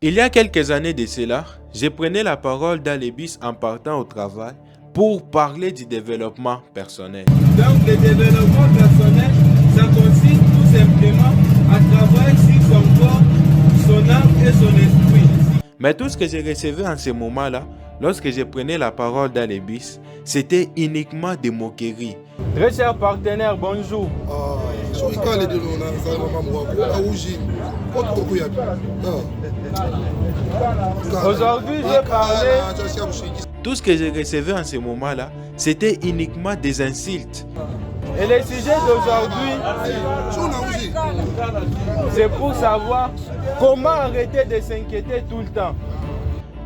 Il y a quelques années de cela, je prenais la parole dans les bus en partant au travail pour parler du développement personnel. Donc le développement personnel, ça consiste tout simplement à travailler sur son corps, son âme et son esprit. Mais tout ce que je recevais en ce moment-là, lorsque je prenais la parole dans les bus, c'était uniquement des moqueries. Très cher partenaire, bonjour. Aujourd'hui, je parlais. Tout ce que je recevais en ce moment-là, c'était uniquement des insultes. Et le sujet d'aujourd'hui, c'est pour savoir comment arrêter de s'inquiéter tout le temps.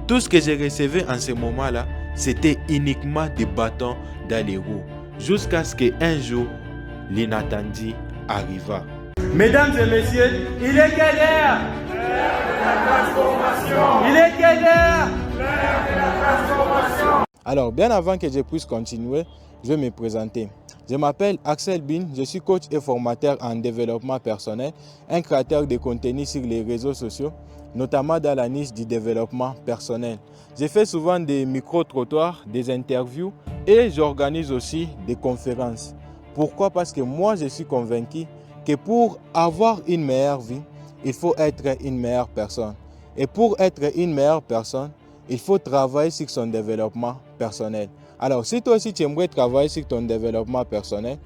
Tout ce que je recevais en ce moment-là, c'était uniquement des bâtons dans les roues. Jusqu'à ce qu'un jour, l'inattendu arriva. Mesdames et messieurs, il est quelle heure? L'heure de la transformation. Il est quelle heure? L'heure de la transformation. Alors, bien avant que je puisse continuer, je vais me présenter. Je m'appelle Axel Bin, je suis coach et formateur en développement personnel, un créateur de contenu sur les réseaux sociaux, notamment dans la niche du développement personnel. Je fais souvent des micro-trottoirs, des interviews et j'organise aussi des conférences. Pourquoi? Parce que moi, je suis convaincu que pour avoir une meilleure vie, il faut être une meilleure personne. Et pour être une meilleure personne, il faut travailler sur son développement personnel. Alors, si toi aussi tu aimerais travailler sur ton développement personnel,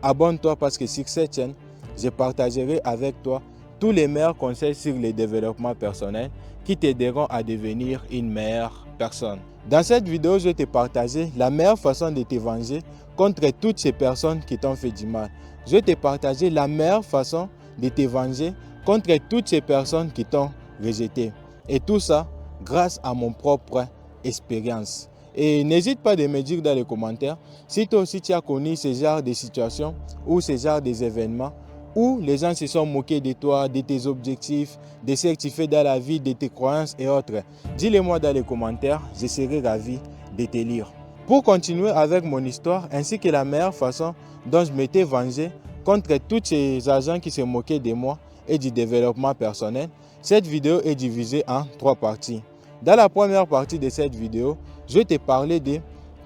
abonne-toi parce que sur cette chaîne, je partagerai avec toi tous les meilleurs conseils sur le développement personnel qui t'aideront à devenir une meilleure personne. Dans cette vidéo, je vais te partager la meilleure façon de te venger contre toutes ces personnes qui t'ont fait du mal. Je vais te partager la meilleure façon de te venger contre toutes ces personnes qui t'ont rejeté. Et tout ça grâce à mon propre expérience. Et n'hésite pas de me dire dans les commentaires si toi aussi tu as connu ce genre de situation ou ce genre d'événements où les gens se sont moqués de toi, de tes objectifs, de ce que tu fais dans la vie, de tes croyances et autres. Dis-le-moi dans les commentaires, je serai ravi de te lire. Pour continuer avec mon histoire ainsi que la meilleure façon dont je m'étais vengé contre tous ces agents qui se moquaient de moi et du développement personnel, cette vidéo est divisée en 3 parties. Dans la première partie de cette vidéo, je vais te parler de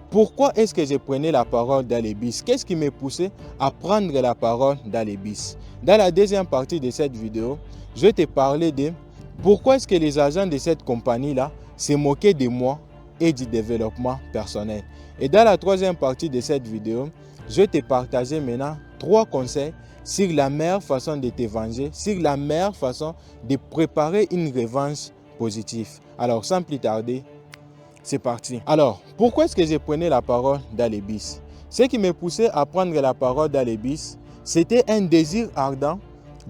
pourquoi est-ce que je prenais la parole dans les bus. Qu'est-ce qui m'a poussé à prendre la parole dans les bus. Dans la deuxième partie de cette vidéo, je vais te parler de pourquoi est-ce que les agents de cette compagnie-là se moquaient de moi et du développement personnel. Et dans la troisième partie de cette vidéo, je vais te partager maintenant 3 conseils sur la meilleure façon de te venger, sur la meilleure façon de préparer une revanche positive. Alors, sans plus tarder, c'est parti. Alors, pourquoi est-ce que je prenais la parole dans les bus? Ce qui me poussait à prendre la parole dans les bus, c'était un désir ardent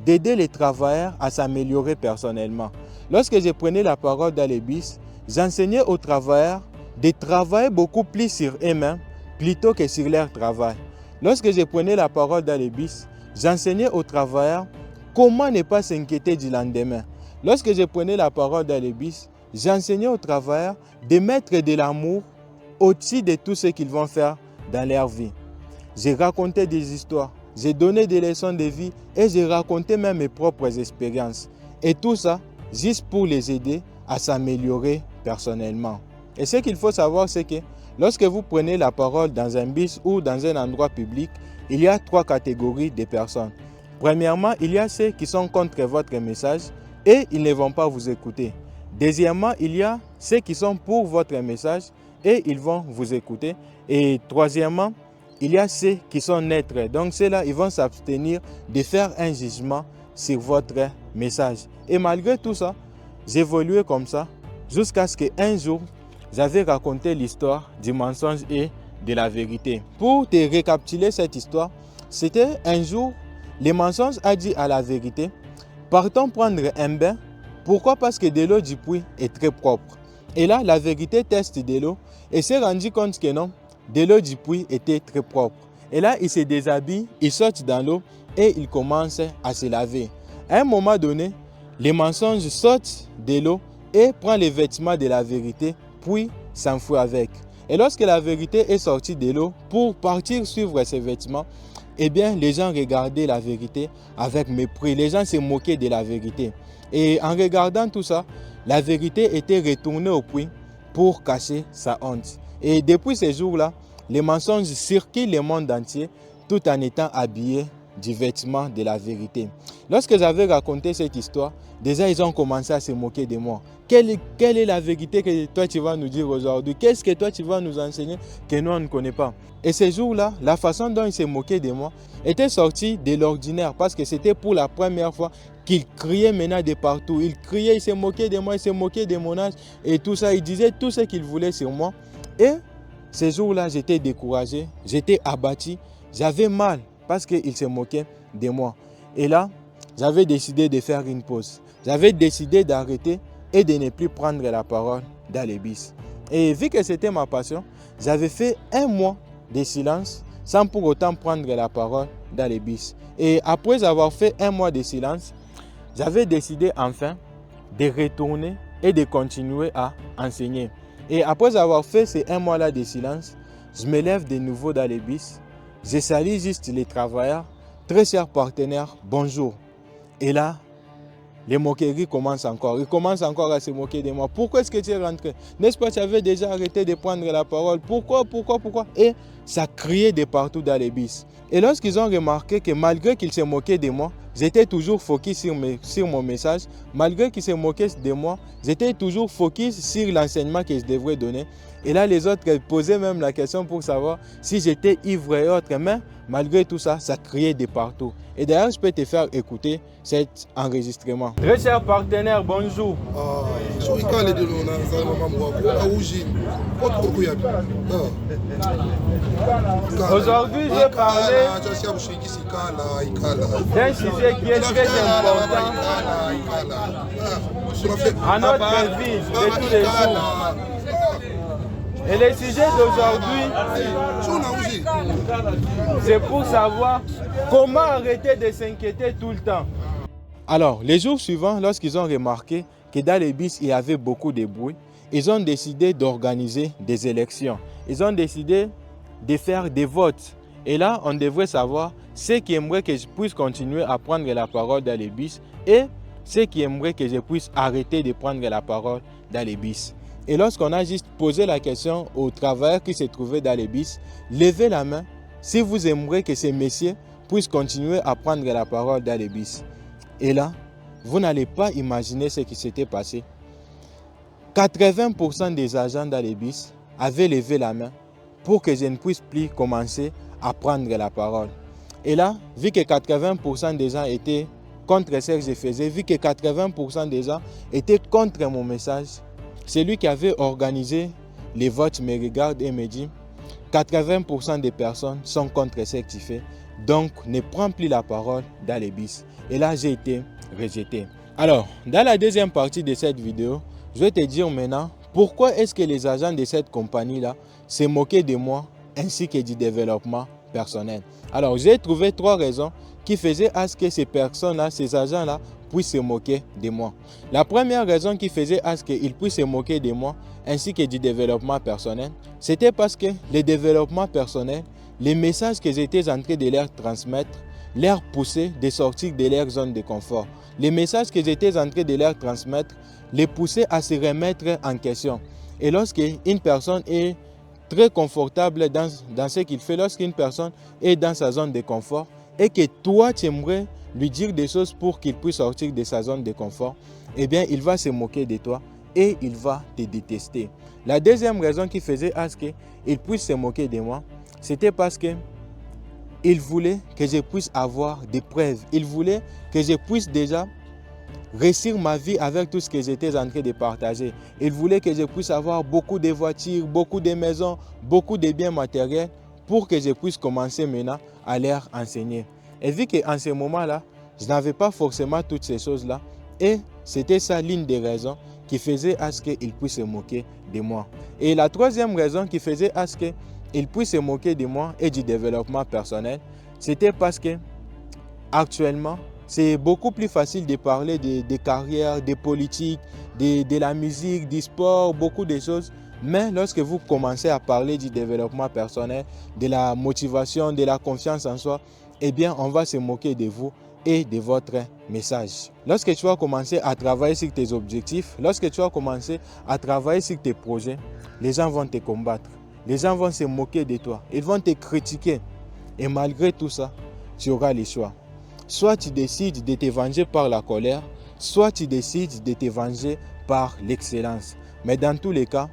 d'aider les travailleurs à s'améliorer personnellement. Lorsque je prenais la parole dans les bus, j'enseignais aux travailleurs de travailler beaucoup plus sur eux-mêmes plutôt que sur leur travail. Lorsque je prenais la parole dans les bus, j'enseignais aux travailleurs comment ne pas s'inquiéter du lendemain. Lorsque je prenais la parole dans les bus, j'enseignais aux travailleurs de mettre de l'amour au-dessus de tout ce qu'ils vont faire dans leur vie. J'ai raconté des histoires, j'ai donné des leçons de vie et j'ai raconté même mes propres expériences. Et tout ça, juste pour les aider à s'améliorer personnellement. Et ce qu'il faut savoir, c'est que lorsque vous prenez la parole dans un bus ou dans un endroit public, il y a 3 catégories de personnes. Premièrement, il y a ceux qui sont contre votre message et ils ne vont pas vous écouter. Deuxièmement, il y a ceux qui sont pour votre message et ils vont vous écouter. Et troisièmement, il y a ceux qui sont neutres. Donc ceux-là, ils vont s'abstenir de faire un jugement sur votre message. Et malgré tout ça, j'évoluais comme ça jusqu'à ce qu'un jour, j'avais raconté l'histoire du mensonge et de la vérité. Pour te récapituler cette histoire, c'était un jour, le mensonge a dit à la vérité, partons prendre un bain. Pourquoi? Parce que de l'eau du puits est très propre. Et là, la vérité teste de l'eau et s'est rendu compte que non, de l'eau du puits était très propre. Et là, il se déshabille, il saute dans l'eau et il commence à se laver. À un moment donné, le mensonge saute de l'eau et prend les vêtements de la vérité, puis s'enfuit avec. Et lorsque la vérité est sortie de l'eau pour partir suivre ses vêtements, eh bien, les gens regardaient la vérité avec mépris. Les gens se moquaient de la vérité. Et en regardant tout ça, la vérité était retournée au puits pour cacher sa honte. Et depuis ces jours-là, les mensonges circulent le monde entier tout en étant habillés du vêtement de la vérité. Lorsque j'avais raconté cette histoire, déjà ils ont commencé à se moquer de moi. Quelle est la vérité que toi tu vas nous dire aujourd'hui? Qu'est-ce que toi tu vas nous enseigner que nous on ne connaît pas? Et ces jours-là, la façon dont ils se moquaient de moi était sortie de l'ordinaire parce que c'était pour la première fois qu'ils criaient maintenant de partout. Ils criaient, ils se moquaient de moi, ils se moquaient de mon âge et tout ça. Ils disaient tout ce qu'ils voulaient sur moi. Et ces jours-là, j'étais découragé, j'étais abattu, j'avais mal parce qu'ils se moquaient de moi. Et là, j'avais décidé de faire une pause. J'avais décidé d'arrêter et de ne plus prendre la parole dans les bus. Et vu que c'était ma passion, j'avais fait un mois de silence sans pour autant prendre la parole dans les bus. Et après avoir fait un mois de silence, j'avais décidé enfin de retourner et de continuer à enseigner. Et après avoir fait ces un mois-là de silence, je me lève de nouveau dans les bus. Je salue juste les travailleurs, très chers partenaires, bonjour. Et là, les moqueries commencent encore. Ils commencent encore à se moquer de moi. Pourquoi est-ce que tu es rentré? N'est-ce pas, tu avais déjà arrêté de prendre la parole? Pourquoi? Et ça criait de partout dans les bus. Et lorsqu'ils ont remarqué que malgré qu'ils se moquaient de moi, j'étais toujours focus sur mon message. Malgré qu'ils se moquaient de moi, j'étais toujours focus sur l'enseignement que je devrais donner. Et là, les autres posaient même la question pour savoir si j'étais ivre et autres. Mais malgré tout ça, ça criait de partout. Et d'ailleurs, je peux te faire écouter cet enregistrement. Très chers partenaires, bonjour. Aujourd'hui, je vais parler d'un sujet qui est très important à notre vie de tous les jours. Et le sujet d'aujourd'hui, c'est pour savoir comment arrêter de s'inquiéter tout le temps. Alors, les jours suivants, lorsqu'ils ont remarqué que dans les bus, il y avait beaucoup de bruit, ils ont décidé d'organiser des élections. Ils ont décidé de faire des votes. Et là, on devrait savoir ceux qui aimeraient que je puisse continuer à prendre la parole dans les bus et ceux qui aimeraient que je puisse arrêter de prendre la parole dans les bus. Et lorsqu'on a juste posé la question aux travailleurs qui se trouvaient dans les bus, levez la main si vous aimeriez que ces messieurs puissent continuer à prendre la parole dans les bus. Et là, vous n'allez pas imaginer ce qui s'était passé. 80% des agents dans les bus avaient levé la main pour que je ne puisse plus commencer à prendre la parole. Et là, vu que 80% des gens étaient contre ce que je faisais, vu que 80% des gens étaient contre mon message, celui qui avait organisé les votes me regarde et me dit 80% des personnes sont contre ce que tu fais, donc ne prends plus la parole dans les bus. Et là, j'ai été rejeté. Alors, dans la deuxième partie de cette vidéo, je vais te dire maintenant pourquoi est-ce que les agents de cette compagnie-là se moquaient de moi ainsi que du développement personnel. Alors, j'ai trouvé 3 raisons qui faisaient à ce que ces personnes-là, ces agents-là, puissent se moquer de moi. La première raison qui faisait à ce qu'ils puissent se moquer de moi ainsi que du développement personnel, c'était parce que le développement personnel, les messages que j'étais en train de leur transmettre, leur poussaient de sortir de leur zone de confort. Les messages que j'étais en train de leur transmettre les poussaient à se remettre en question. Et lorsqu'une personne est très confortable dans ce qu'il fait, lorsqu'une personne est dans sa zone de confort et que toi tu aimerais lui dire des choses pour qu'il puisse sortir de sa zone de confort, eh bien il va se moquer de toi et il va te détester. La deuxième raison qui faisait à ce qu'il puisse se moquer de moi, c'était parce que il voulait que je puisse avoir des preuves. Il voulait que je puisse déjà réussir ma vie avec tout ce que j'étais en train de partager. Il voulait que je puisse avoir beaucoup de voitures, beaucoup de maisons, beaucoup de biens matériels pour que je puisse commencer maintenant à leur enseigner. Et vu qu'en ce moment-là, je n'avais pas forcément toutes ces choses-là, et c'était ça l'une des raisons qui faisait à ce qu'ils puissent se moquer de moi. Et la troisième raison qui faisait à ce qu'ils puissent se moquer de moi et du développement personnel, c'était parce que actuellement, c'est beaucoup plus facile de parler de carrière, de politique, de la musique, du sport, beaucoup de choses. Mais lorsque vous commencez à parler du développement personnel, de la motivation, de la confiance en soi, eh bien, on va se moquer de vous et de votre message. Lorsque tu vas commencer à travailler sur tes objectifs, lorsque tu vas commencer à travailler sur tes projets, les gens vont te combattre. Les gens vont se moquer de toi. Ils vont te critiquer. Et malgré tout ça, tu auras le choix. Soit tu décides de te venger par la colère, soit tu décides de te venger par l'excellence. Mais dans tous les cas,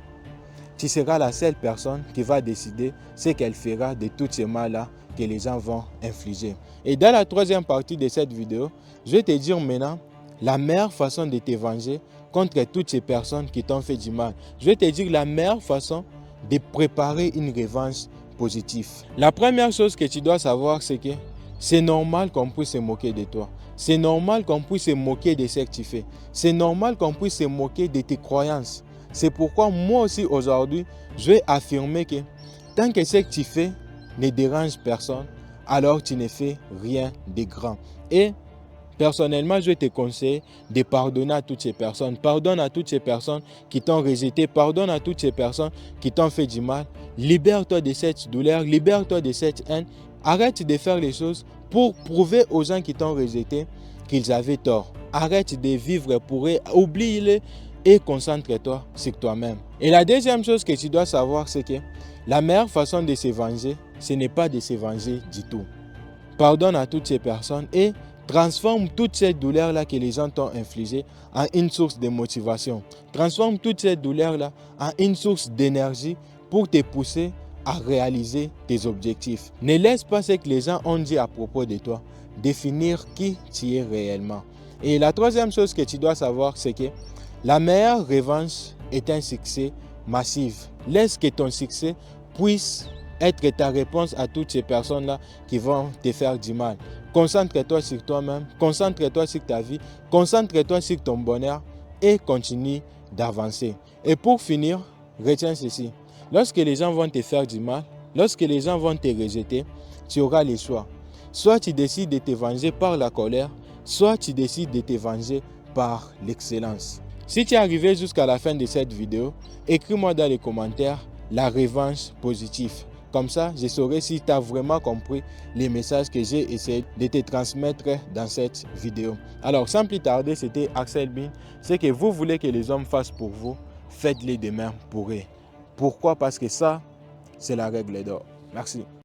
tu seras la seule personne qui va décider ce qu'elle fera de tous ces mal-là que les gens vont infliger. Et dans la troisième partie de cette vidéo, je vais te dire maintenant la meilleure façon de te venger contre toutes ces personnes qui t'ont fait du mal. Je vais te dire la meilleure façon de préparer une revanche positive. La première chose que tu dois savoir, c'est que c'est normal qu'on puisse se moquer de toi. C'est normal qu'on puisse se moquer de ce que tu fais. C'est normal qu'on puisse se moquer de tes croyances. C'est pourquoi moi aussi aujourd'hui, je vais affirmer que tant que ce que tu fais ne dérange personne, alors tu ne fais rien de grand. Et personnellement, je vais te conseiller de pardonner à toutes ces personnes. Pardonne à toutes ces personnes qui t'ont rejeté. Pardonne à toutes ces personnes qui t'ont fait du mal. Libère-toi de cette douleur. Libère-toi de cette haine. Arrête de faire les choses pour prouver aux gens qui t'ont rejeté qu'ils avaient tort. Arrête de vivre pour eux. Oublie-les et concentre-toi sur toi-même. Et la deuxième chose que tu dois savoir, c'est que la meilleure façon de se venger, ce n'est pas de se venger du tout. Pardonne à toutes ces personnes et transforme toute cette douleur-là que les gens t'ont infligée en une source de motivation. Transforme toute cette douleur-là en une source d'énergie pour te pousser à réaliser tes objectifs. Ne laisse pas ce que les gens ont dit à propos de toi définir qui tu es réellement. Et la troisième chose que tu dois savoir, c'est que la meilleure revanche est un succès massif. Laisse que ton succès puisse être ta réponse à toutes ces personnes-là qui vont te faire du mal. Concentre-toi sur toi-même, concentre-toi sur ta vie, concentre-toi sur ton bonheur et continue d'avancer. Et pour finir, retiens ceci. Lorsque les gens vont te faire du mal, lorsque les gens vont te rejeter, tu auras le choix. Soit tu décides de te venger par la colère, soit tu décides de te venger par l'excellence. Si tu es arrivé jusqu'à la fin de cette vidéo, écris-moi dans les commentaires la revanche positive. Comme ça, je saurai si tu as vraiment compris les messages que j'ai essayé de te transmettre dans cette vidéo. Alors, sans plus tarder, c'était Axel Bin. Ce que vous voulez que les hommes fassent pour vous, faites-les demain pour eux. Pourquoi? Parce que ça, c'est la règle d'or. Merci.